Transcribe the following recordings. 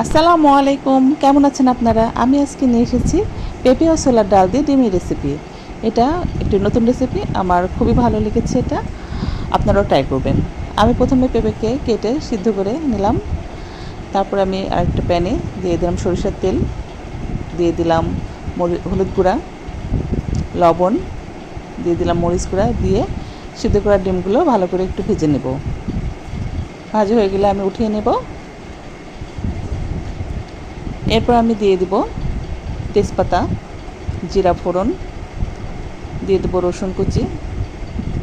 আসসালামু আলাইকুম, কেমন আছেন আপনারা? আমি আজকে নিয়ে এসেছি পেঁপে ও ছোলার ডাল দিয়ে ডিমের রেসিপি। এটা একটি নতুন রেসিপি, আমার খুবই ভালো লেগেছে এটা। আপনারাও ট্রাই করবেন। আমি প্রথমে পেঁপেকে কেটে সিদ্ধ করে নিলাম। তারপর আমি আরেকটা প্যানে দিয়ে দিলাম সরিষার তেল, দিয়ে দিলাম হলুদ গুঁড়া, লবণ, দিয়ে দিলাম মরিচ গুঁড়া, দিয়ে সিদ্ধ করা ডিমগুলো ভালো করে একটু ভেজে নেব। ভাজা হয়ে গেলে আমি উঠিয়ে নেব। এরপর আমি দিয়ে দিব তেজপাতা, জিরা ফোড়ন, দিয়ে দেবো রসুন কুচি,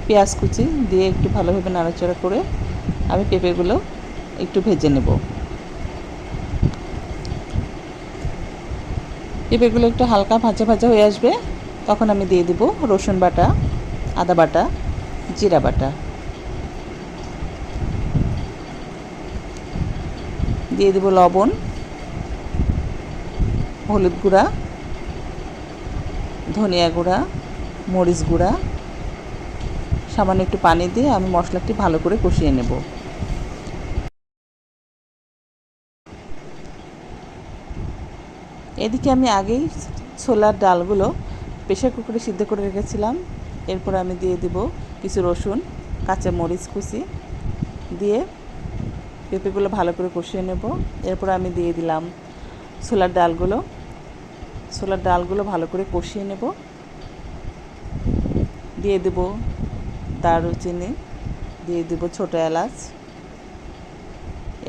পেঁয়াজ কুচি, দিয়ে একটু ভালোভাবে নাড়াচাড়া করে আমি পেঁপেগুলো একটু ভেজে নেব। পেঁপেগুলো একটু হালকা ভাজা ভাজা হয়ে আসবে, তখন আমি দিয়ে দেব রসুন বাটা, আদা বাটা, জিরা বাটা, দিয়ে দেব লবণ, হলুদ গুঁড়া, ধনিয়া গুঁড়া, মরিচ গুঁড়া, সামান্য একটু পানি দিয়ে আমি মশলাটি ভালো করে কষিয়ে নেব। এদিকে আমি আগেই ছোলার ডালগুলো প্রেশার কুকারে সিদ্ধ করে রেখেছিলাম। এরপর আমি দিয়ে দেব কিছু রসুন, কাঁচা মরিচ কুচি, দিয়ে পেঁপেগুলো ভালো করে কষিয়ে নেব। এরপর আমি দিয়ে দিলাম ছোলার ডালগুলো ভালো করে কষিয়ে নেব। দিয়ে দেব দারুচিনি, দিয়ে দেব ছোটো এলাচ।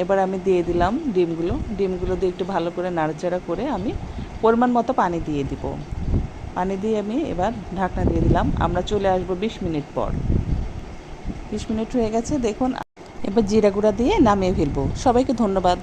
এবার আমি দিয়ে দিলাম ডিমগুলো দিয়ে একটু ভালো করে নাড়াচাড়া করে আমি পরিমাণ মতো পানি দিয়ে দিব। পানি দিয়ে আমি এবার ঢাকনা দিয়ে দিলাম। আমরা চলে আসবো 20 মিনিট পর। 20 মিনিট হয়ে গেছে, দেখুন। এবার জিরা গুঁড়া দিয়ে নামিয়ে ফেলবো। সবাইকে ধন্যবাদ।